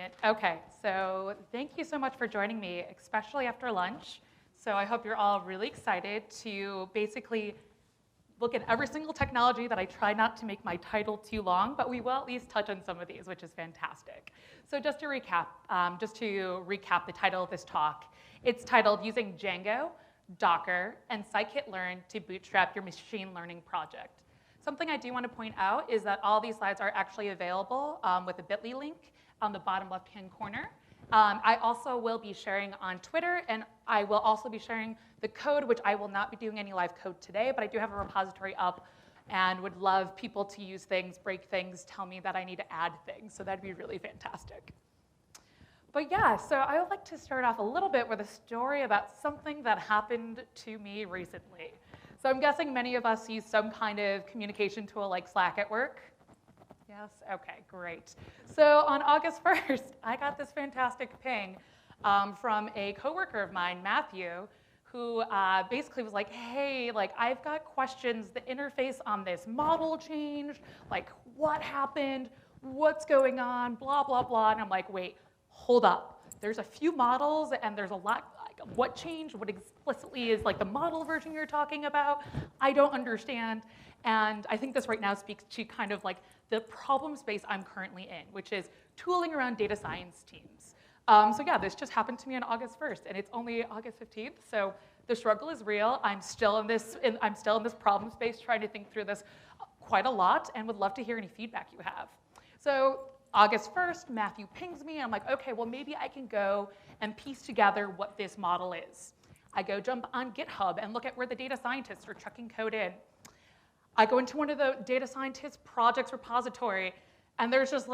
Brilliant. Okay, so thank you so much for joining me, especially after lunch. So I hope you're all really excited to basically look at every single technology that I try not to make my title too long, but we will at least touch on some of these, which is fantastic. So just to recap the title of this talk, it's titled Using Django, Docker, and Scikit-learn to Bootstrap Your Machine Learning Project. Something I do want to point out is that all these slides are actually available with a bit.ly link on the bottom left-hand corner. I also will be sharing on Twitter, and I will also be sharing the code, which I will not be doing any live code today, but I do have a repository up and would love people to use things, break things, tell me that I need to add things, so that'd be really fantastic. But yeah, so I would like to start off a little bit with a story about something that happened to me recently. So I'm guessing many of us use some kind of communication tool like Slack at work. Yes? Okay, great. So on August 1st, I got this fantastic ping from a coworker of mine, Matthew, who basically was like, hey, I've got questions. The interface on this model changed. What happened? What's going on? Blah, blah, blah. And I'm like, wait, hold up. There's a few models, and there's a lot. What changed? What explicitly is the model version you're talking about? I don't understand. And I think this right now speaks to kind of the problem space I'm currently in, which is tooling around data science teams. So yeah, this just happened to me on August 1st, and it's only August 15th, so the struggle is real. I'm still in this problem space trying to think through this quite a lot, and would love to hear any feedback you have. So August 1st, Matthew pings me, and I'm like, okay, well maybe I can go and piece together what this model is. I go jump on GitHub and look at where the data scientists are chucking code in. I go into one of the data scientists' projects repository, and there's just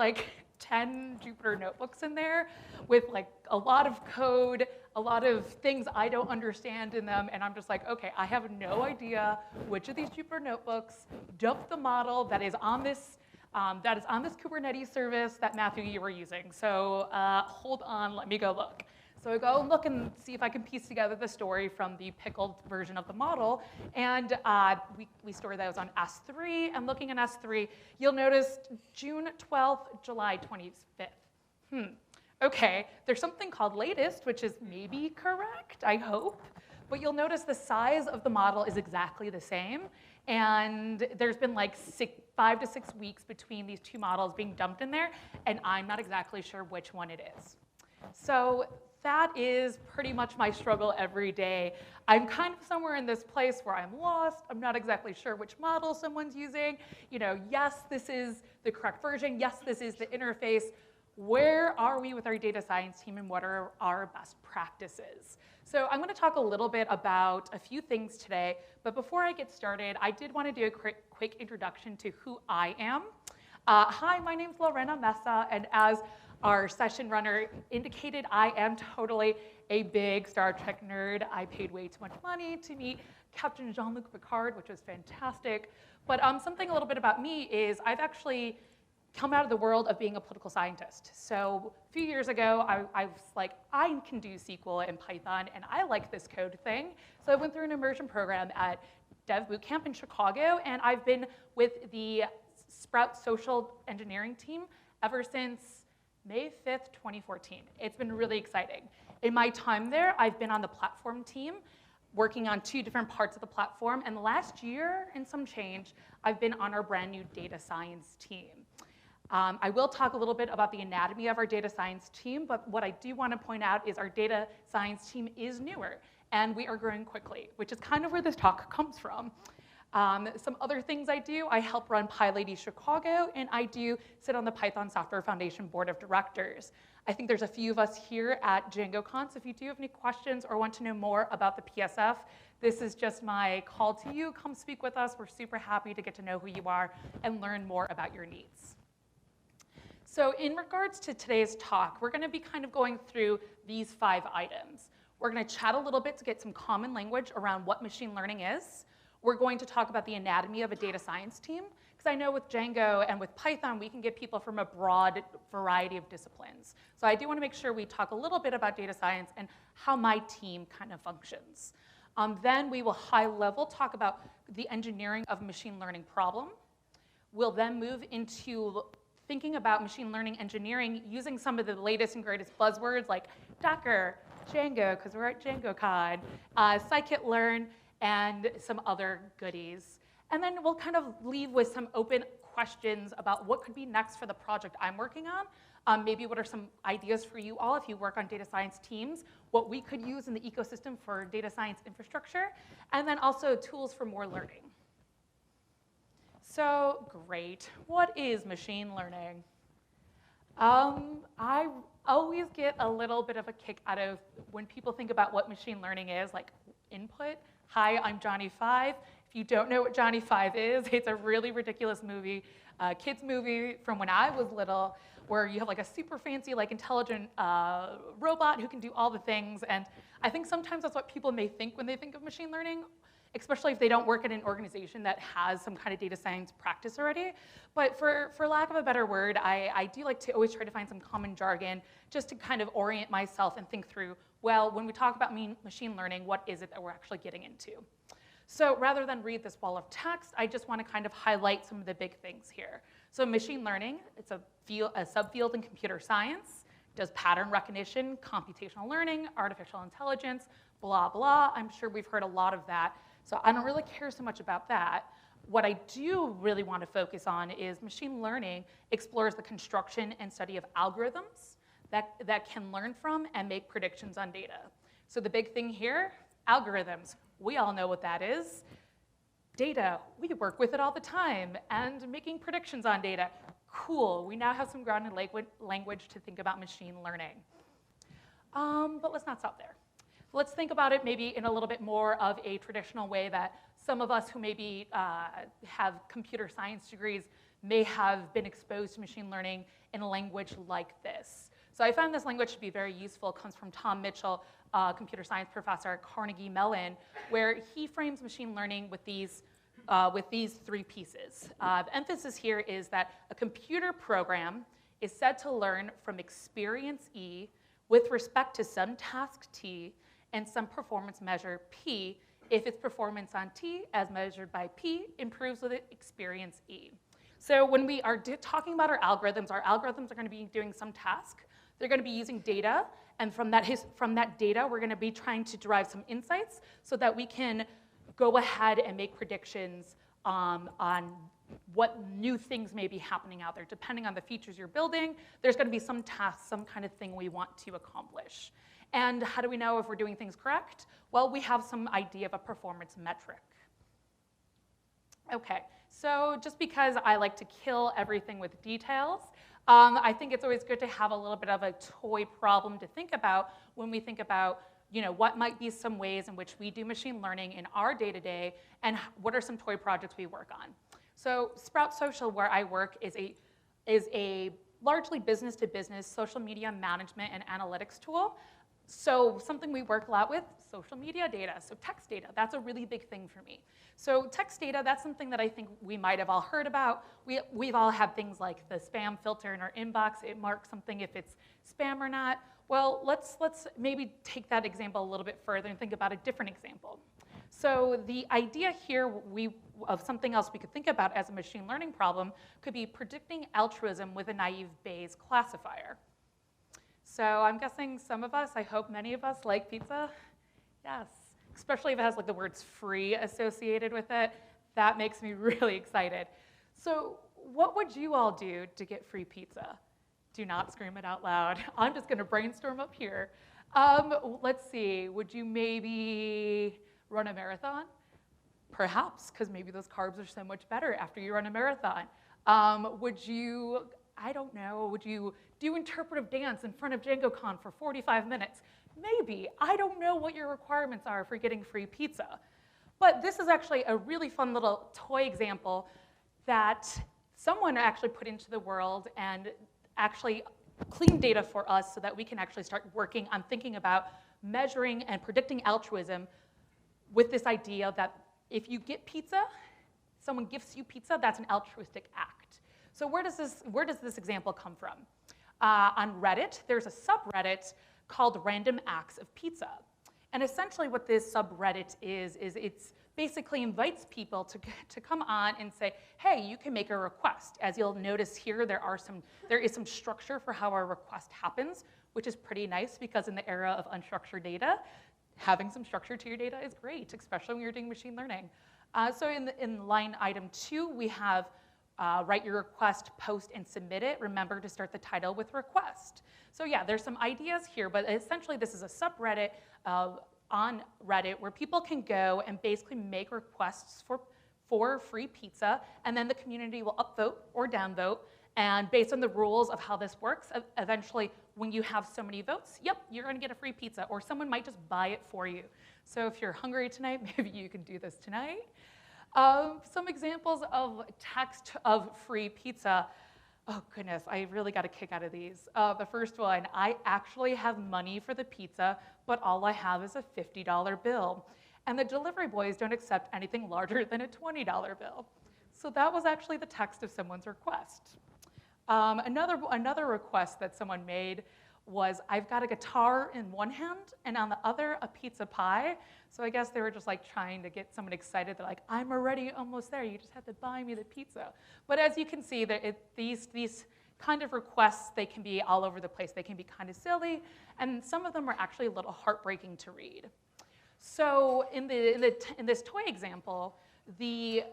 10 Jupyter notebooks in there with a lot of code, a lot of things I don't understand in them, and I'm just like, okay, I have no idea which of these Jupyter notebooks dumped the model that is on this Kubernetes service that Matthew, you were using. So hold on, let me go look. So I go look and see if I can piece together the story from the Pickled version of the model. And we store those on S3. And looking at S3, you'll notice June 12th, July 25th. Okay, there's something called latest, which is maybe correct, I hope. But you'll notice the size of the model is exactly the same. And there's been 5 to 6 weeks between these two models being dumped in there. And I'm not exactly sure which one it is. So that is pretty much my struggle every day. I'm kind of somewhere in this place where I'm lost. I'm not exactly sure which model someone's using. Yes, this is the correct version. Yes, this is the interface. Where are we with our data science team, and what are our best practices? So I'm going to talk a little bit about a few things today. But before I get started, I did want to do a quick introduction to who I am. Hi, my name's Lorena Mesa, and as our session runner indicated, I am totally a big Star Trek nerd. I paid way too much money to meet Captain Jean-Luc Picard, which was fantastic. But something a little bit about me is I've actually come out of the world of being a political scientist. So a few years ago, I was like, I can do SQL and Python, and I like this code thing. So I went through an immersion program at Dev Bootcamp in Chicago, and I've been with the Sprout social engineering team ever since May 5th, 2014. It's been really exciting. In my time there, I've been on the platform team, working on 2 different parts of the platform. And the last year and some change, I've been on our brand new data science team. I will talk a little bit about the anatomy of our data science team, but what I do want to point out is our data science team is newer, and we are growing quickly, which is kind of where this talk comes from. Some other things I do, I help run PyLady Chicago, and I do sit on the Python Software Foundation Board of Directors. I think there's a few of us here at DjangoCon, so if you do have any questions or want to know more about the PSF, this is just my call to you. Come speak with us. We're super happy to get to know who you are and learn more about your needs. So in regards to today's talk, we're going to be kind of going through these 5 items. We're going to chat a little bit to get some common language around what machine learning is. We're going to talk about the anatomy of a data science team, because I know with Django and with Python, we can get people from a broad variety of disciplines. So I do want to make sure we talk a little bit about data science and how my team kind of functions. Then we will high level talk about the engineering of a machine learning problem. We'll then move into thinking about machine learning engineering using some of the latest and greatest buzzwords like Docker, Django, because we're at DjangoCon, Scikit-learn, and some other goodies. And then we'll kind of leave with some open questions about what could be next for the project I'm working on. Maybe what are some ideas for you all if you work on data science teams, what we could use in the ecosystem for data science infrastructure, and then also tools for more learning. So great, what is machine learning? I always get a little bit of a kick out of when people think about what machine learning is, like input. Hi, I'm Johnny 5. If you don't know what Johnny 5 is, it's a really ridiculous movie, kids movie from when I was little, where you have like a super fancy, like intelligent robot who can do all the things. And I think sometimes that's what people may think when they think of machine learning, especially if they don't work in an organization that has some kind of data science practice already. But for lack of a better word, I do like to always try to find some common jargon just to kind of orient myself and think through, well, when we talk about machine learning, what is it that we're actually getting into? So rather than read this wall of text, I just want to kind of highlight some of the big things here. So machine learning, it's a subfield in computer science, does pattern recognition, computational learning, artificial intelligence, blah, blah. I'm sure we've heard a lot of that. So I don't really care so much about that. What I do really want to focus on is machine learning explores the construction and study of algorithms that can learn from and make predictions on data. So the big thing here, algorithms. We all know what that is. Data, we work with it all the time. And making predictions on data, cool. We now have some grounded language to think about machine learning. But let's not stop there. Let's think about it maybe in a little bit more of a traditional way that some of us who maybe have computer science degrees may have been exposed to machine learning in a language like this. So I found this language to be very useful. It comes from Tom Mitchell, computer science professor at Carnegie Mellon, where he frames machine learning with these 3 pieces. The emphasis here is that a computer program is said to learn from experience E with respect to some task T and some performance measure P if its performance on T as measured by P improves with experience E. So when we are talking about our algorithms are going to be doing some task. They're going to be using data, and from that data, we're going to be trying to derive some insights so that we can go ahead and make predictions on what new things may be happening out there. Depending on the features you're building, there's going to be some task, some kind of thing we want to accomplish. And how do we know if we're doing things correct? Well, we have some idea of a performance metric. Okay, so just because I like to kill everything with details, I think it's always good to have a little bit of a toy problem to think about when we think about what might be some ways in which we do machine learning in our day-to-day, and what are some toy projects we work on. So Sprout Social, where I work, is a largely business-to-business social media management and analytics tool. So something we work a lot with, social media data, so text data, that's a really big thing for me. So text data, that's something that I think we might have all heard about. We've all had things like the spam filter in our inbox. It marks something if it's spam or not. Well, let's maybe take that example a little bit further and think about a different example. So the idea here of something else we could think about as a machine learning problem could be predicting altruism with a naive Bayes classifier. So I'm guessing some of us, I hope many of us, like pizza. Yes, especially if it has like the words free associated with it. That makes me really excited. So what would you all do to get free pizza? Do not scream it out loud. I'm just gonna brainstorm up here. Let's see, would you maybe run a marathon? Perhaps, because maybe those carbs are so much better after you run a marathon. Would you, I don't know, would you do interpretive dance in front of DjangoCon for 45 minutes? Maybe. I don't know what your requirements are for getting free pizza. But this is actually a really fun little toy example that someone actually put into the world and actually clean data for us so that we can actually start working on thinking about measuring and predicting altruism with this idea that if you get pizza, someone gifts you pizza, that's an altruistic act. So where does this example come from? On Reddit, there's a subreddit called Random Acts of Pizza. And essentially what this subreddit is it's basically invites people to come on and say, hey, you can make a request. As you'll notice here, there is some structure for how our request happens, which is pretty nice because in the era of unstructured data, having some structure to your data is great, especially when you're doing machine learning. So in line item 2, we have write your request, post, and submit it. Remember to start the title with request. So yeah, there's some ideas here, but essentially this is a subreddit on Reddit where people can go and basically make requests for free pizza, and then the community will upvote or downvote. And based on the rules of how this works, eventually when you have so many votes, yep, you're gonna get a free pizza, or someone might just buy it for you. So if you're hungry tonight, maybe you can do this tonight. Some examples of text of free pizza. Oh goodness, I really got a kick out of these. The first one, I actually have money for the pizza, but all I have is a $50 bill. And the delivery boys don't accept anything larger than a $20 bill. So that was actually the text of someone's request. Another request that someone made was, I've got a guitar in one hand and on the other a pizza pie. So I guess they were just like trying to get someone excited. They're like, I'm already almost there. You just have to buy me the pizza. But as you can see, these kind of requests, they can be all over the place. They can be kind of silly, and some of them are actually a little heartbreaking to read. So in this toy example, the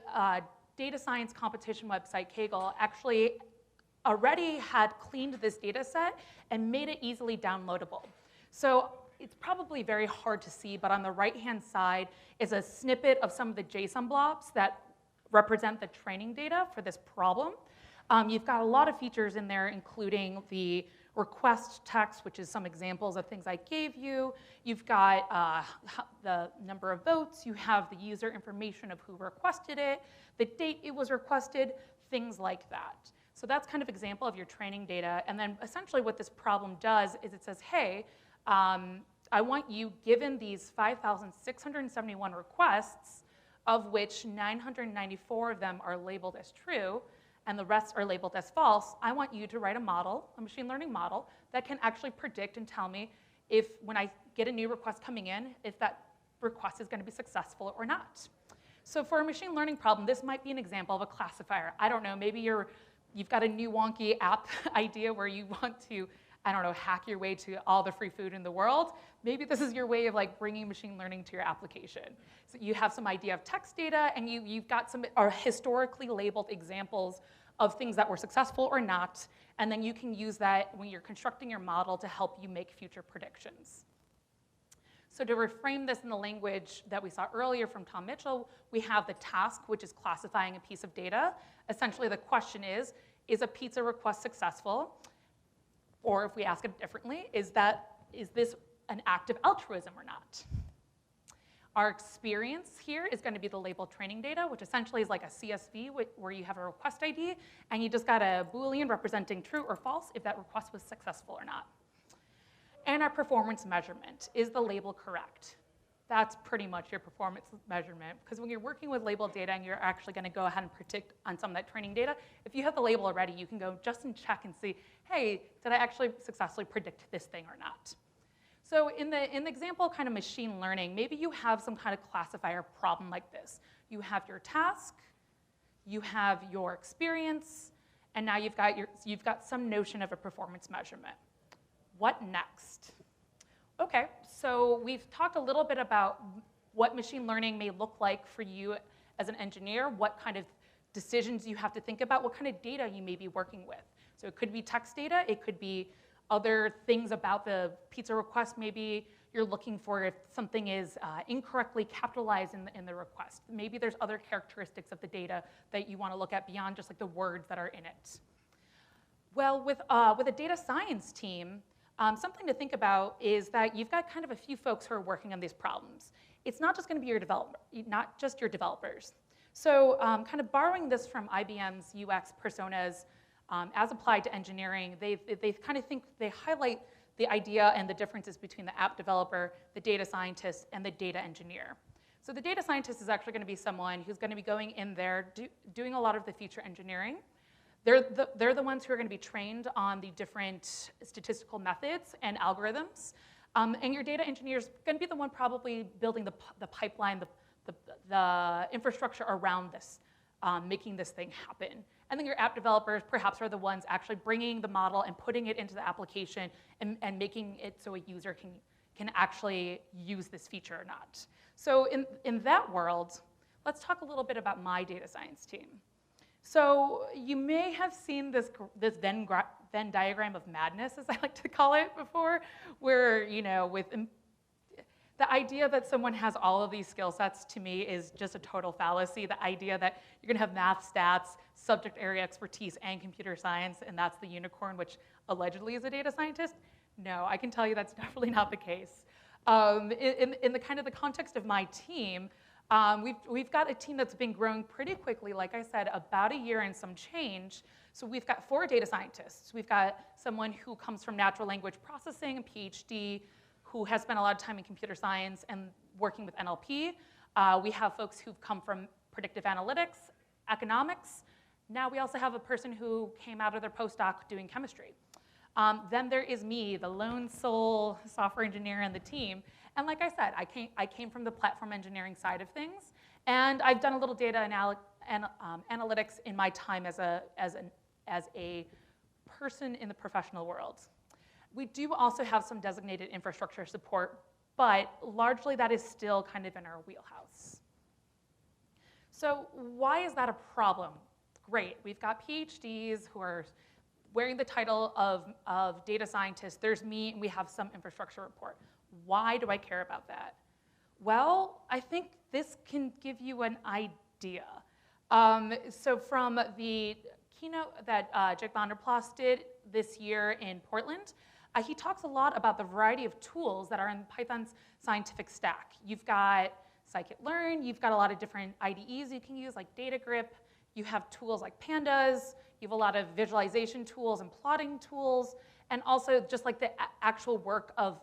data science competition website Kaggle actually already had cleaned this data set and made it easily downloadable. So it's probably very hard to see, but on the right-hand side is a snippet of some of the JSON blobs that represent the training data for this problem. You've got a lot of features in there, including the request text, which is some examples of things I gave you. You've got the number of votes. You have the user information of who requested it, the date it was requested, things like that. So that's kind of example of your training data. And then essentially what this problem does is it says, hey, I want you, given these 5,671 requests, of which 994 of them are labeled as true, and the rest are labeled as false, I want you to write a model, a machine learning model, that can actually predict and tell me if, when I get a new request coming in, if that request is going to be successful or not. So for a machine learning problem, this might be an example of a classifier. I don't know, maybe you've got a new wonky app idea where you want to, I don't know, hack your way to all the free food in the world. Maybe this is your way of like bringing machine learning to your application. So you have some idea of text data, and you've got some historically labeled examples of things that were successful or not, and then you can use that when you're constructing your model to help you make future predictions. So to reframe this in the language that we saw earlier from Tom Mitchell, we have the task, which is classifying a piece of data. Essentially, the question is a pizza request successful? Or if we ask it differently, is this an act of altruism or not? Our experience here is going to be the labeled training data, which essentially is like a CSV where you have a request ID, and you just got a Boolean representing true or false if that request was successful or not. And our performance measurement, is the label correct? That's pretty much your performance measurement, because when you're working with labeled data and you're actually going to go ahead and predict on some of that training data, if you have the label already, you can go just and check and see, hey, did I actually successfully predict this thing or not? So in the example kind of machine learning, maybe you have some kind of classifier problem like this. You have your task, you have your experience, and now you've got some notion of a performance measurement. What next? Okay, so we've talked a little bit about what machine learning may look like for you as an engineer, what kind of decisions you have to think about, what kind of data you may be working with. So it could be text data, it could be other things about the pizza request. Maybe you're looking for if something is incorrectly capitalized in the request. Maybe there's other characteristics of the data that you want to look at beyond just like the words that are in it. Well, with a data science team, something to think about is that you've got kind of a few folks who are working on these problems. It's not just going to be not just your developers. So kind of borrowing this from IBM's UX personas as applied to engineering, they highlight the idea and the differences between the app developer, the data scientist, and the data engineer. So the data scientist is actually going to be someone who's going to be going in there doing a lot of the feature engineering. They're the ones who are going to be trained on the different statistical methods and algorithms. And your data engineer is going to be the one probably building the pipeline, the the infrastructure around this, making this thing happen. And then your app developers perhaps are the ones actually bringing the model and putting it into the application and making it so a user can actually use this feature or not. So in that world, let's talk a little bit about my data science team. So you may have seen this Venn diagram of madness, as I like to call it before, where, with the idea that someone has all of these skill sets, to me, is just a total fallacy. The idea that you're gonna have math, stats, subject area expertise, and computer science, and that's the unicorn, which allegedly is a data scientist. No, I can tell you that's definitely not the case. In the kind of the context of my team, we've got a team that's been growing pretty quickly, like I said, about a year and some change. So we've got 4 data scientists. We've got someone who comes from natural language processing, a PhD, who has spent a lot of time in computer science and working with NLP. We have folks who've come from predictive analytics, economics. Now we also have a person who came out of their postdoc doing chemistry. Then there is me, the lone sole software engineer in the team. And like I said, I came from the platform engineering side of things. And I've done a little data analytics in my time as a person in the professional world. We do also have some designated infrastructure support, but largely that is still kind of in our wheelhouse. So why is that a problem? Great, we've got PhDs who are wearing the title of data scientist. There's me, and we have some infrastructure support. Why do I care about that? Well, I think this can give you an idea. So from the keynote that Jack van der Plas did this year in Portland, he talks a lot about the variety of tools that are in Python's scientific stack. You've got Scikit-learn, you've got a lot of different IDEs you can use, like DataGrip. You have tools like pandas. You have a lot of visualization tools and plotting tools, and also just like the actual work of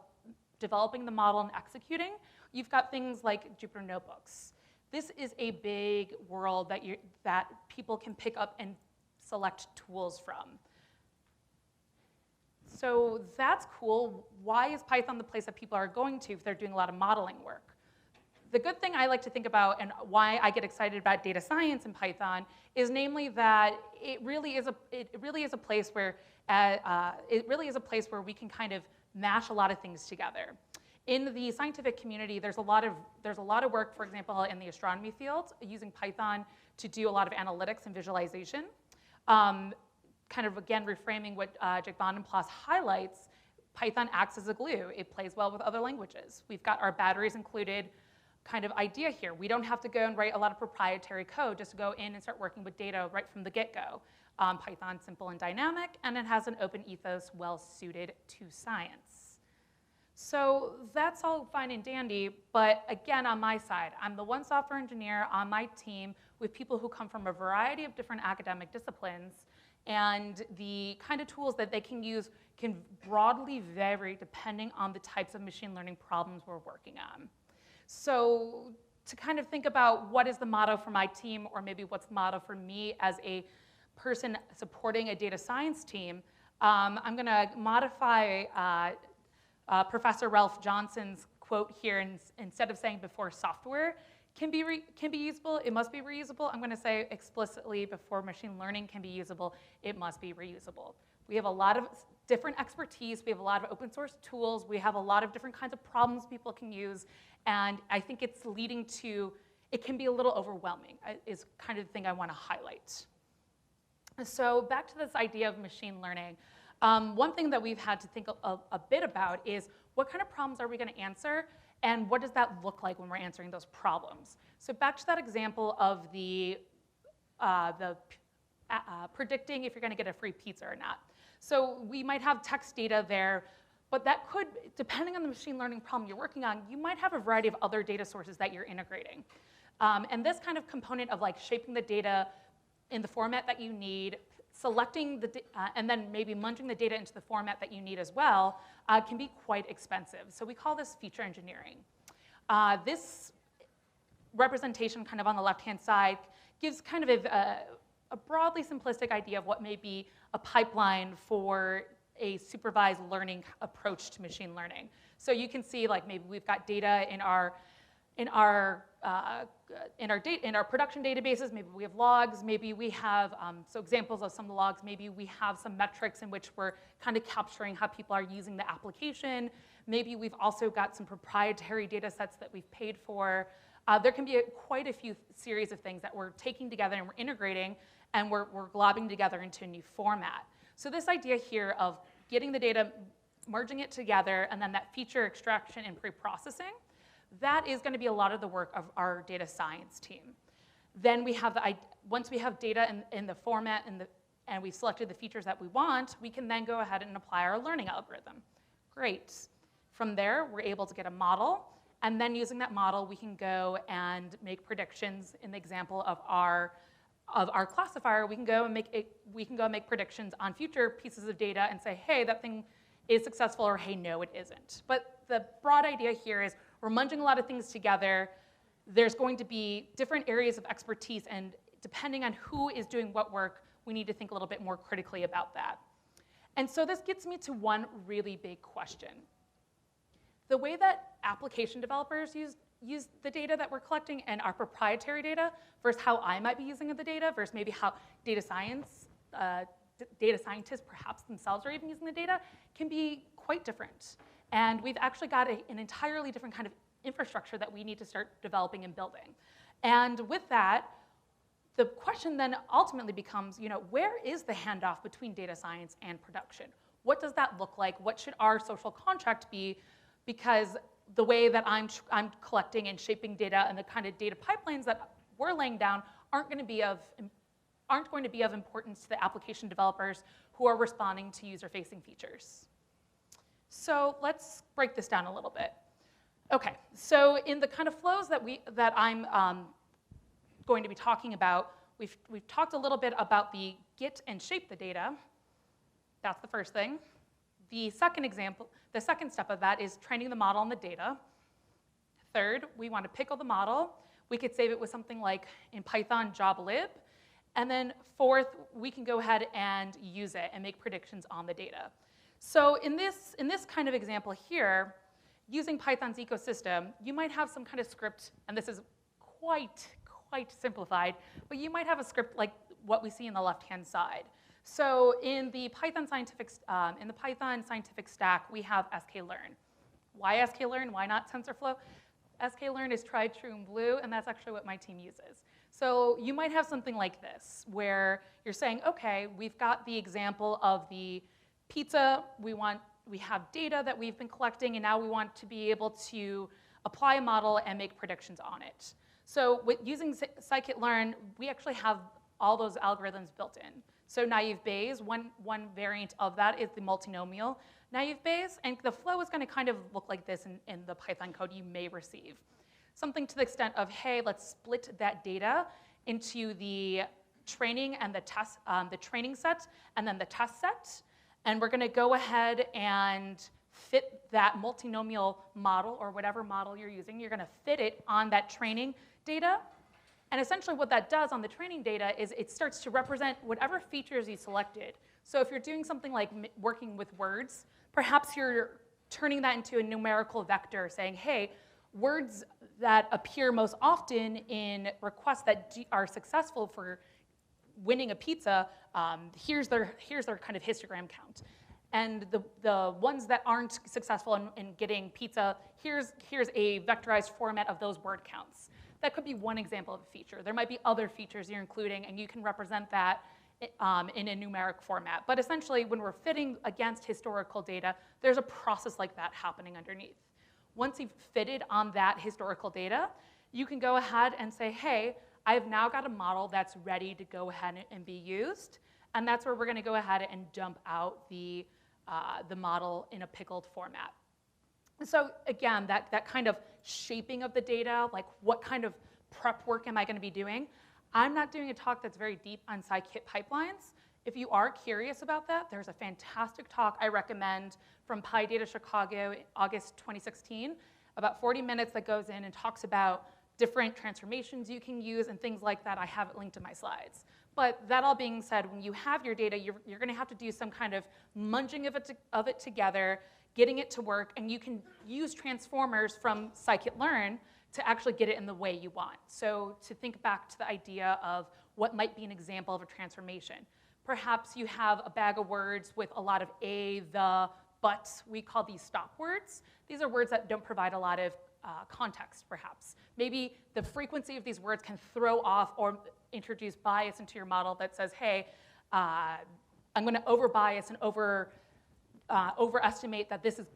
developing the model and executing. You've got things like Jupyter Notebooks. This is a big world that people can pick up and select tools from. So that's cool. Why is Python the place that people are going to if they're doing a lot of modeling work? The good thing I like to think about, and why I get excited about data science in Python, is namely that it really is a place where we can kind of mash a lot of things together. In the scientific community, there's a lot of work, for example, in the astronomy field, using Python to do a lot of analytics and visualization. Kind of, again, reframing what Jack van der Plas highlights, Python acts as a glue. It plays well with other languages. We've got our batteries included kind of idea here. We don't have to go and write a lot of proprietary code just to go in and start working with data right from the get-go. Python's simple and dynamic, and it has an open ethos well-suited to science. So that's all fine and dandy, but again, on my side, I'm the one software engineer on my team with people who come from a variety of different academic disciplines, and the kind of tools that they can use can broadly vary depending on the types of machine learning problems we're working on. So to kind of think about what is the motto for my team, or maybe what's the motto for me as a person supporting a data science team, I'm going to modify Professor Ralph Johnson's quote here. And instead of saying before software can be usable, it must be reusable. I'm going to say explicitly before machine learning can be usable, it must be reusable. We have a lot of different expertise. We have a lot of open source tools. We have a lot of different kinds of problems people can use. And I think it's leading to, it can be a little overwhelming, is kind of the thing I want to highlight. So back to this idea of machine learning. One thing that we've had to think a bit about is what kind of problems are we going to answer, and what does that look like when we're answering those problems? So back to that example of the predicting if you're going to get a free pizza or not. So we might have text data there, but that could, depending on the machine learning problem you're working on, you might have a variety of other data sources that you're integrating. And this kind of component of like shaping the data in the format that you need, selecting and then maybe munging the data into the format that you need as well, can be quite expensive. So we call this feature engineering. This representation kind of on the left-hand side gives kind of a broadly simplistic idea of what may be a pipeline for a supervised learning approach to machine learning. So you can see like maybe we've got data in our in our production databases, maybe we have logs, maybe we have, so examples of some of the logs, maybe we have some metrics in which we're kind of capturing how people are using the application. Maybe we've also got some proprietary data sets that we've paid for. There can be quite a few series of things that we're taking together and we're integrating and we're globbing together into a new format. So this idea here of getting the data, merging it together, and then that feature extraction and pre-processing, that is going to be a lot of the work of our data science team. Then we have once we have data in the format and we've selected the features that we want, we can then go ahead and apply our learning algorithm. Great. From there, we're able to get a model, and then using that model, we can go and make predictions. In the example of our classifier, we can go and make predictions on future pieces of data and say, hey, that thing is successful, or hey, no, it isn't. But the broad idea here is we're munging a lot of things together. There's going to be different areas of expertise, and depending on who is doing what work, we need to think a little bit more critically about that. And so this gets me to one really big question. The way that application developers use the data that we're collecting and our proprietary data versus how I might be using the data versus maybe how data scientists perhaps themselves are even using the data can be quite different. And we've actually got an entirely different kind of infrastructure that we need to start developing and building. And with that, the question then ultimately becomes, where is the handoff between data science and production? What does that look like? What should our social contract be? Because the way that I'm collecting and shaping data and the kind of data pipelines that we're laying down aren't going to be of importance to the application developers who are responding to user-facing features. So let's break this down a little bit. Okay, so in the kind of flows that I'm going to be talking about, we've talked a little bit about the get and shape the data. That's the first thing. The second step of that is training the model on the data. Third, we want to pickle the model. We could save it with something like in Python joblib. And then fourth, we can go ahead and use it and make predictions on the data. So in this kind of example here, using Python's ecosystem, you might have some kind of script, and this is quite simplified, but you might have a script like what we see in the left-hand side. So in the Python scientific stack, we have Scikit-learn. Why Scikit-learn? Why not TensorFlow? Scikit-learn is tried, true, and blue, and that's actually what my team uses. So you might have something like this, where you're saying, okay, we've got the example of the pizza. We have data that we've been collecting, and now we want to be able to apply a model and make predictions on it. So using Scikit-learn, we actually have all those algorithms built in. So naive Bayes, one variant of that is the multinomial naive Bayes, and the flow is going to kind of look like this in the Python code you may receive. Something to the extent of, hey, let's split that data into the training and the test, the training set, and then the test set, and we're going to go ahead and fit that multinomial model or whatever model you're using. You're going to fit it on that training data. And essentially what that does on the training data is it starts to represent whatever features you selected. So if you're doing something like working with words, perhaps you're turning that into a numerical vector saying, hey, words that appear most often in requests that are successful for winning a pizza, here's their kind of histogram count. And the ones that aren't successful in getting pizza, here's a vectorized format of those word counts. That could be one example of a feature. There might be other features you're including, and you can represent that in a numeric format. But essentially, when we're fitting against historical data, there's a process like that happening underneath. Once you've fitted on that historical data, you can go ahead and say, hey, I've now got a model that's ready to go ahead and be used. And that's where we're going to go ahead and dump out the model in a pickled format. So again, that kind of shaping of the data, like what kind of prep work am I going to be doing? I'm not doing a talk that's very deep on Scikit pipelines. If you are curious about that, there's a fantastic talk I recommend from PyData Chicago, August 2016, about 40 minutes that goes in and talks about different transformations you can use and things like that. I have it linked to my slides. But that all being said, when you have your data, you're going to have to do some kind of munging of it together, getting it to work, and you can use transformers from Scikit-learn to actually get it in the way you want. So to think back to the idea of what might be an example of a transformation. Perhaps you have a bag of words with a lot of a, the, but. We call these stop words. These are words that don't provide a lot of context, perhaps. Maybe the frequency of these words can throw off or introduce bias into your model that says, hey, I'm going to over-bias and overestimate that this is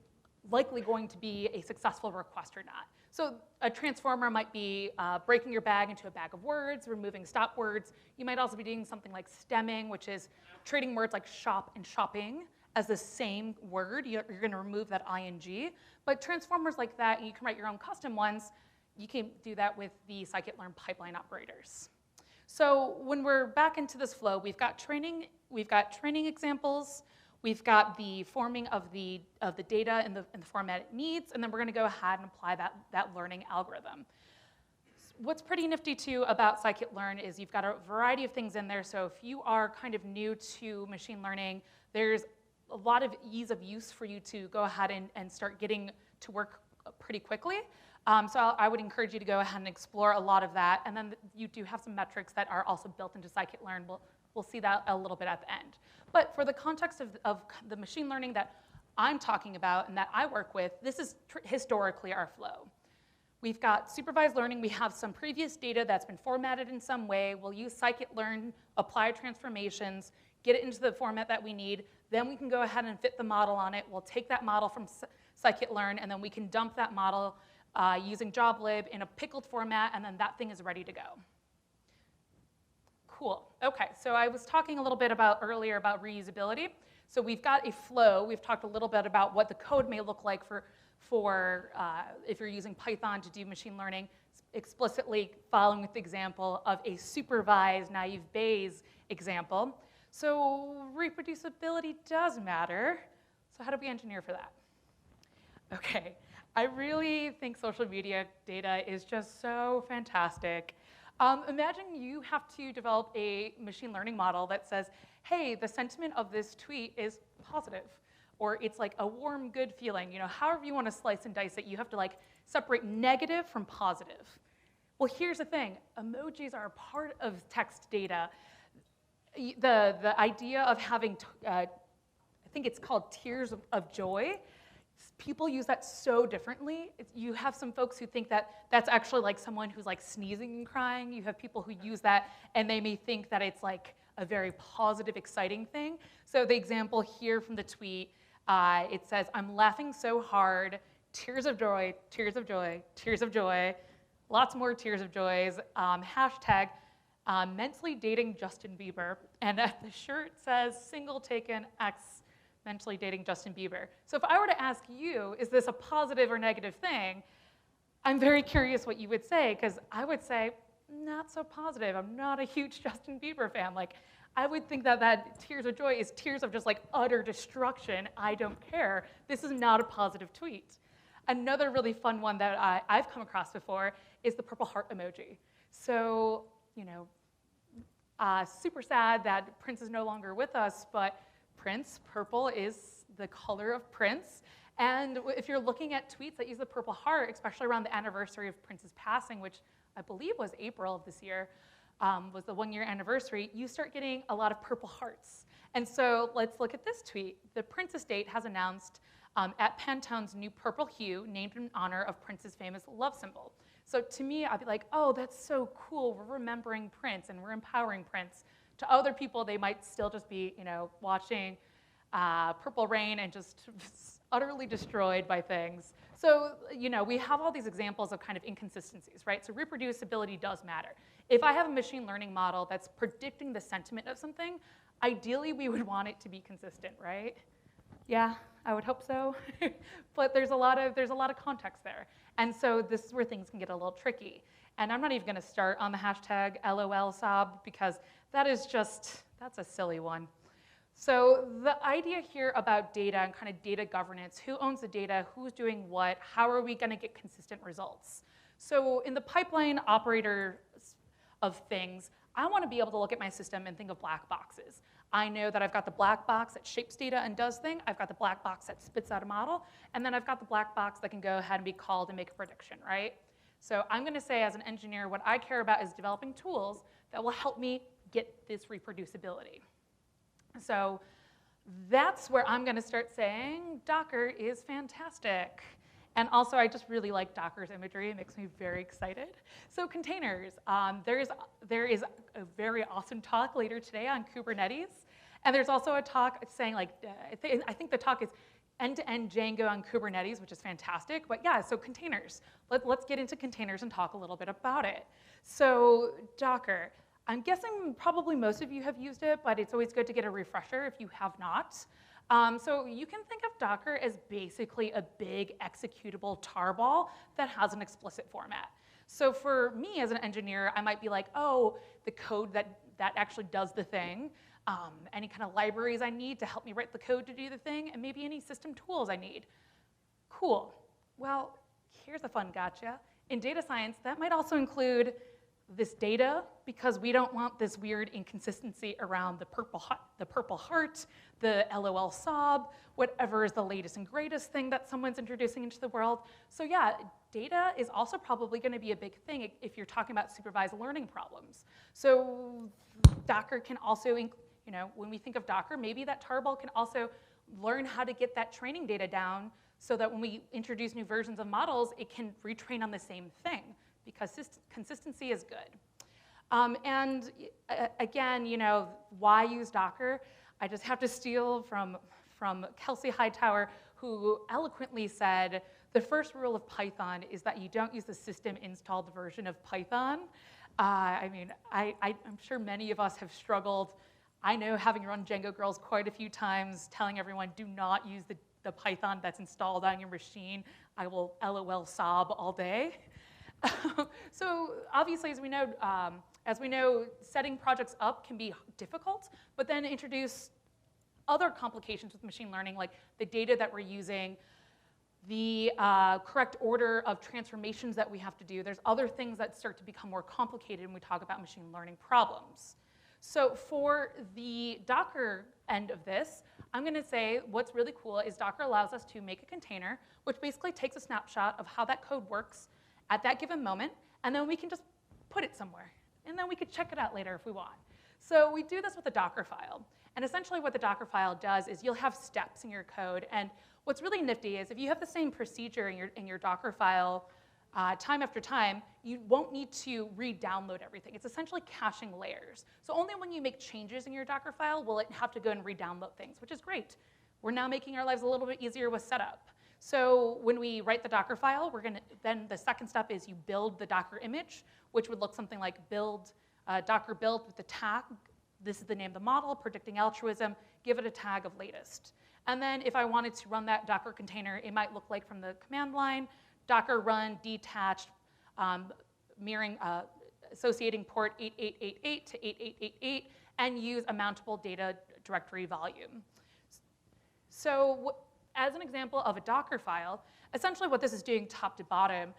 likely going to be a successful request or not. So a transformer might be breaking your bag into a bag of words, removing stop words. You might also be doing something like stemming, which is treating words like shop and shopping as the same word. You're going to remove that ing. But transformers like that, and you can write your own custom ones. You can do that with the scikit-learn pipeline operators. So when we're back into this flow, we've got training examples. We've got the forming of the data in the format it needs, and then we're going to go ahead and apply that learning algorithm. What's pretty nifty, too, about scikit-learn is you've got a variety of things in there. So if you are kind of new to machine learning, there's a lot of ease of use for you to go ahead and start getting to work pretty quickly. So I would encourage you to go ahead and explore a lot of that. And then you do have some metrics that are also built into scikit-learn. We'll see that a little bit at the end. But for the context of the machine learning that I'm talking about and that I work with, this is historically our flow. We've got supervised learning. We have some previous data that's been formatted in some way. We'll use scikit-learn, apply transformations, get it into the format that we need. Then we can go ahead and fit the model on it. We'll take that model from scikit-learn, and then we can dump that model using joblib in a pickled format, and then that thing is ready to go. Cool. OK, so I was talking a little bit earlier about reusability. So we've got a flow. We've talked a little bit about what the code may look like for if you're using Python to do machine learning, explicitly following with the example of a supervised naive Bayes example. So reproducibility does matter. So how do we engineer for that? OK, I really think social media data is just so fantastic. Imagine you have to develop a machine learning model that says, hey, the sentiment of this tweet is positive, or it's like a warm, good feeling. You know, however you want to slice and dice it, you have to like separate negative from positive. Well, here's the thing. Emojis are a part of text data. The idea of having, I think it's called tears of joy, people use that so differently. You have some folks who think that that's actually like someone who's like sneezing and crying. You have people who use that, and they may think that it's like a very positive, exciting thing. So the example here from the tweet, it says, I'm laughing so hard, tears of joy, tears of joy, tears of joy, lots more tears of joys, hashtag mentally dating Justin Bieber. And the shirt says, single taken X mentally dating Justin Bieber. So if I were to ask you, is this a positive or negative thing? I'm very curious what you would say, because I would say, not so positive. I'm not a huge Justin Bieber fan. Like, I would think that tears of joy is tears of just like utter destruction. I don't care. This is not a positive tweet. Another really fun one that I've come across before is the purple heart emoji. So, you know, super sad that Prince is no longer with us, but Prince, purple is the color of Prince. And if you're looking at tweets that use the purple heart, especially around the anniversary of Prince's passing, which I believe was April of this year, was the 1-year anniversary, you start getting a lot of purple hearts. And so let's look at this tweet. The Prince estate has announced at Pantone's new purple hue, named in honor of Prince's famous love symbol. So to me, I'd be like, oh, that's so cool. We're remembering Prince, and we're empowering Prince. To other people, they might still just be, you know, watching Purple Rain and just utterly destroyed by things. So, you know, we have all these examples of kind of inconsistencies, right? So reproducibility does matter. If I have a machine learning model that's predicting the sentiment of something, ideally we would want it to be consistent, right? Yeah, I would hope so. But there's a lot of context there. And so this is where things can get a little tricky. And I'm not even going to start on the hashtag LOL sob, because that's a silly one. So the idea here about data and kind of data governance, who owns the data, who's doing what, how are we going to get consistent results? So in the pipeline operator of things, I want to be able to look at my system and think of black boxes. I know that I've got the black box that shapes data and does things. I've got the black box that spits out a model. And then I've got the black box that can go ahead and be called and make a prediction, right? So I'm going to say, as an engineer, what I care about is developing tools that will help me get this reproducibility. So that's where I'm going to start saying Docker is fantastic. And also, I just really like Docker's imagery. It makes me very excited. So containers. There is a very awesome talk later today on Kubernetes. And there's also a talk saying, like, I think the talk is end-to-end Django on Kubernetes, which is fantastic. But yeah, so containers. Let's get into containers and talk a little bit about it. So Docker. I'm guessing probably most of you have used it, but it's always good to get a refresher if you have not. So you can think of Docker as basically a big executable tarball that has an explicit format. So for me as an engineer, I might be like, oh, the code that actually does the thing, any kind of libraries I need to help me write the code to do the thing, and maybe any system tools I need. Cool. Well, here's a fun gotcha. In data science, that might also include this data, because we don't want this weird inconsistency around the purple heart, the LOL sob, whatever is the latest and greatest thing that someone's introducing into the world. So yeah, data is also probably going to be a big thing if you're talking about supervised learning problems. So Docker can also, when we think of Docker, maybe that tarball can also learn how to get that training data down so that when we introduce new versions of models, it can retrain on the same thing, because consistency is good. And again, why use Docker? I just have to steal from Kelsey Hightower, who eloquently said, the first rule of Python is that you don't use the system installed version of Python. I mean, I'm sure many of us have struggled. I know, having run Django girls quite a few times, telling everyone, do not use the Python that's installed on your machine. I will LOL sob all day. So obviously, as we know, setting projects up can be difficult, but then introduce other complications with machine learning, like the data that we're using, the correct order of transformations that we have to do. There's other things that start to become more complicated when we talk about machine learning problems. So for the Docker end of this, I'm going to say what's really cool is Docker allows us to make a container, which basically takes a snapshot of how that code works at that given moment, and then we can just put it somewhere. And then we could check it out later if we want. So we do this with a Docker file. And essentially what the Docker file does is you'll have steps in your code. And what's really nifty is if you have the same procedure in your Docker file time after time, you won't need to re-download everything. It's essentially caching layers. So only when you make changes in your Docker file will it have to go and re-download things, which is great. We're now making our lives a little bit easier with setup. So when we write the Docker file, then the second step is you build the Docker image, which would look something like Docker build with the tag. This is the name of the model, predicting altruism. Give it a tag of latest. And then if I wanted to run that Docker container, it might look like from the command line, Docker run detached, mirroring, associating port 8888 to 8888, and use a Mountable data directory volume. So as an example of a Docker file, essentially what this is doing top to bottom,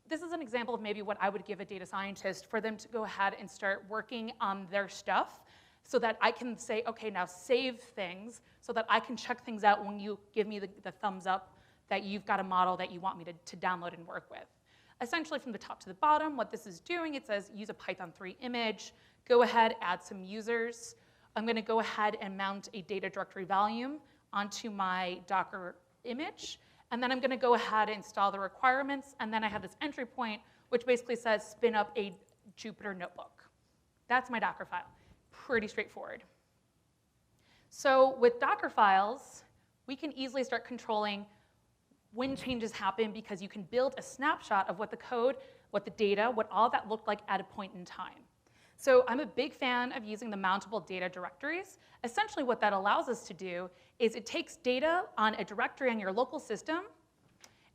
this is an example of maybe what I would give a data scientist for them to go ahead and start working on their stuff so that I can say, okay, now save things so that I can check things out when you give me the thumbs up that you've got a model that you want me to download and work with. Essentially from the top to the bottom, what this is doing, it says use a Python 3 image, go ahead, add some users. I'm going to go ahead and mount a data directory volume onto my Docker image. And then I'm going to go ahead and install the requirements. And then I have this entry point, which basically says spin up a Jupyter notebook. That's my Docker file. Pretty straightforward. So with Docker files, we can easily start controlling when changes happen because you can build a snapshot of what the code, what the data, what all that looked like at a point in time. So I'm a big fan of using the Mountable data directories. Essentially what that allows us to do is it takes data on a directory on your local system,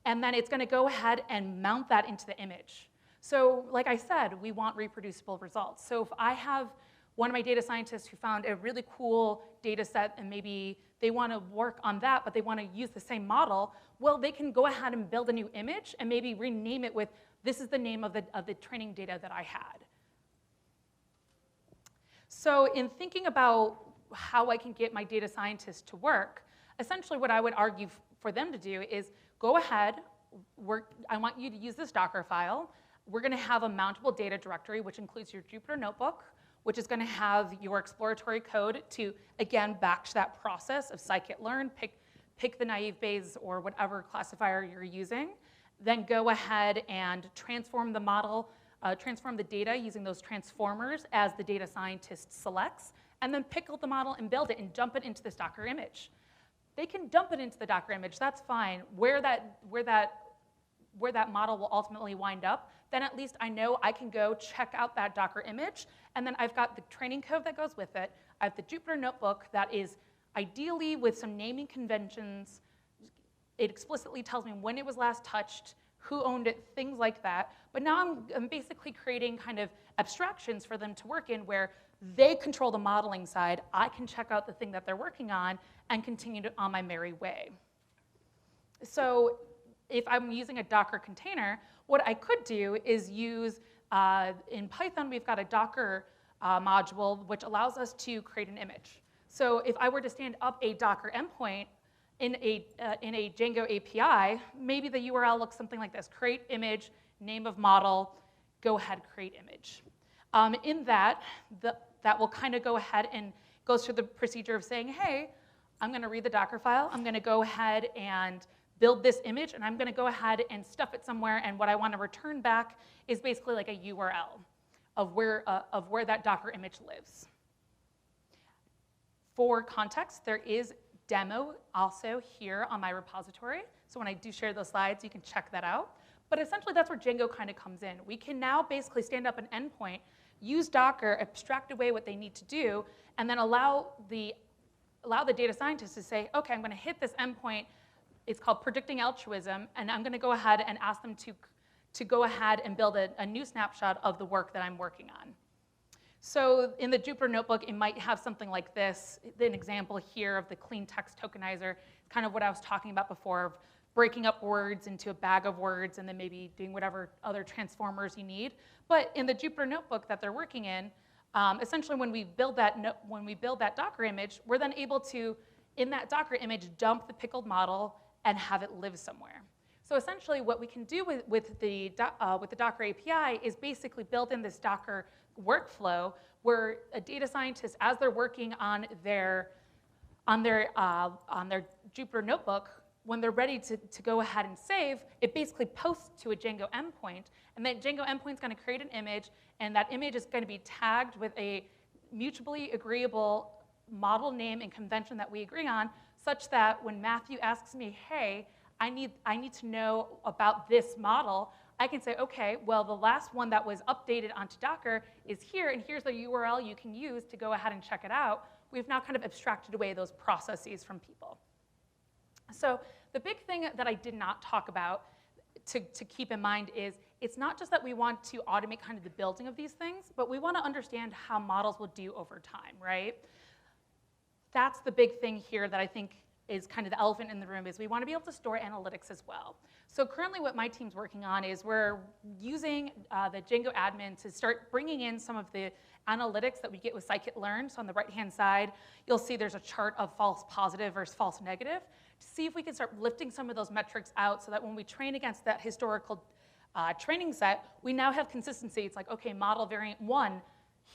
and then it's going to go ahead and mount that into the image. So like I said, we want reproducible results. So if I have one of my data scientists who found a really cool data set and maybe they want to work on that, but they want to use the same model, well, they can go ahead and build a new image and maybe rename it with, this is the name of the training data that I had. So in thinking about how I can get my data scientists to work, essentially what I would argue for them to do is go ahead, I want you to use this Docker file, we're going to have a mountable data directory, which includes your Jupyter notebook, which is going to have your exploratory code to, again, batch that process of scikit-learn, pick the naive Bayes or whatever classifier you're using, then go ahead and transform the model, transform the data using those transformers as the data scientist selects, and then pickle the model and build it and dump it into this Docker image. They can dump it into the Docker image, that's fine. Where that model will ultimately wind up, then at least I know I can go check out that Docker image, and then I've got the training code that goes with it. I have the Jupyter notebook that is ideally with some naming conventions. It explicitly tells me when it was last touched, who owned it, things like that. But now I'm basically creating kind of abstractions for them to work in where they control the modeling side. I can check out the thing that they're working on and continue on my merry way. So if I'm using a Docker container, what I could do is use, in Python, we've got a Docker module which allows us to create an image. So if I were to stand up a Docker endpoint in a Django API, maybe the URL looks something like this: create image, name of model, go ahead, create image. In that, that will kind of go ahead and goes through the procedure of saying, hey, I'm going to read the Docker file. I'm going to go ahead and build this image, and I'm going to go ahead and stuff it somewhere. And what I want to return back is basically like a URL of where that Docker image lives. For context, there is demo also here on my repository. So when I do share those slides, you can check that out. But essentially, that's where Django kind of comes in. We can now basically stand up an endpoint, use Docker, abstract away what they need to do, and then allow the data scientists to say, OK, I'm going to hit this endpoint. It's called predicting altruism, and I'm going to go ahead and ask them to go ahead and build a new snapshot of the work that I'm working on. So in the Jupyter notebook, it might have something like this, an example here of the clean text tokenizer, kind of what I was talking about before, of breaking up words into a bag of words and then maybe doing whatever other transformers you need. But in the Jupyter notebook that they're working in, essentially when we build that Docker image, we're then able to, in that Docker image, dump the pickled model and have it live somewhere. So essentially what we can do with the Docker API is basically build in this Docker workflow where a data scientist, as they're working on their Jupyter notebook, when they're ready to go ahead and save, it basically posts to a Django endpoint, and that Django endpoint is going to create an image, and that image is going to be tagged with a mutually agreeable model name and convention that we agree on, such that when Matthew asks me, hey, I need to know about this model, I can say, OK, well, the last one that was updated onto Docker is here, and here's the URL you can use to go ahead and check it out. We've now kind of abstracted away those processes from people. So the big thing that I did not talk about to keep in mind is it's not just that we want to automate kind of the building of these things, but we want to understand how models will do over time, right? That's the big thing here that I think is kind of the elephant in the room, is we want to be able to store analytics as well. So currently what my team's working on is we're using the Django admin to start bringing in some of the analytics that we get with Scikit-learn. So on the right-hand side, you'll see there's a chart of false positive versus false negative to see if we can start lifting some of those metrics out so that when we train against that historical training set, we now have consistency. It's like, OK, model variant 1,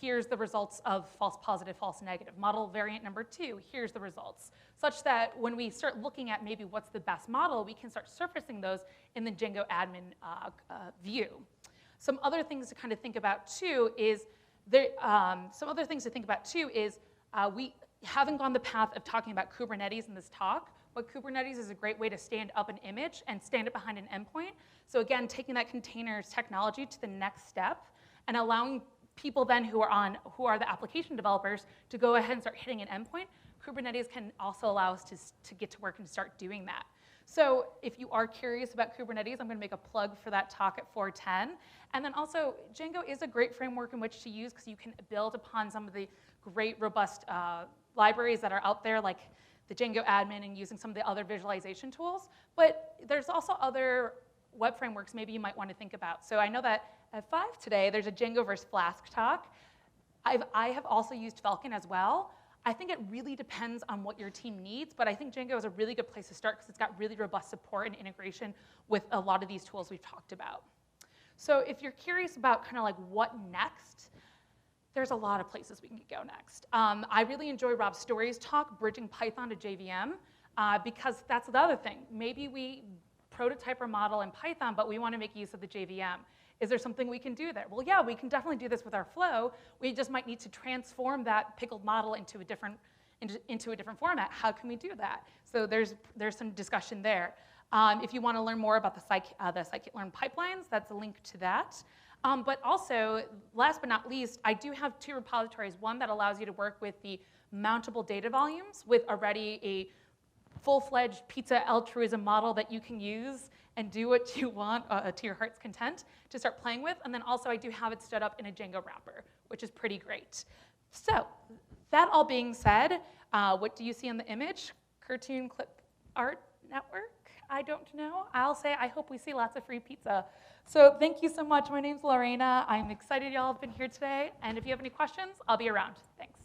here's the results of false positive, false negative. Model variant number 2, here's the results. Such that when we start looking at maybe what's the best model, we can start surfacing those in the Django admin view. Some other things to kind of think about too is, we haven't gone the path of talking about Kubernetes in this talk, but Kubernetes is a great way to stand up an image and stand it behind an endpoint. So again, taking that containers technology to the next step and allowing people then who are the application developers to go ahead and start hitting an endpoint. Kubernetes can also allow us to get to work and start doing that. So if you are curious about Kubernetes, I'm going to make a plug for that talk at 4:10. And then also, Django is a great framework in which to use because you can build upon some of the great, robust libraries that are out there, like the Django admin and using some of the other visualization tools. But there's also other web frameworks maybe you might want to think about. So I know that at 5 today, there's a Django versus Flask talk. I have also used Falcon as well. I think it really depends on what your team needs, but I think Django is a really good place to start because it's got really robust support and integration with a lot of these tools we've talked about. So if you're curious about kind of like what next, there's a lot of places we can go next. I really enjoy Rob Story's talk, Bridging Python to JVM, because that's the other thing. Maybe we prototype our model in Python, but we want to make use of the JVM. Is there something we can do there? Well, yeah, we can definitely do this with our flow. We just might need to transform that pickled model into a different format. How can we do that? So there's some discussion there. If you want to learn more about the Scikit-learn pipelines, that's a link to that. But also, last but not least, I do have 2 repositories. One that allows you to work with the Mountable data volumes with already a full-fledged pizza altruism model that you can use and do what you want to your heart's content to start playing with. And then also, I do have it stood up in a Django wrapper, which is pretty great. So that all being said, what do you see in the image? Cartoon Clip Art Network? I don't know. I'll say I hope we see lots of free pizza. So thank you so much. My name's Lorena. I'm excited y'all have been here today. And if you have any questions, I'll be around. Thanks.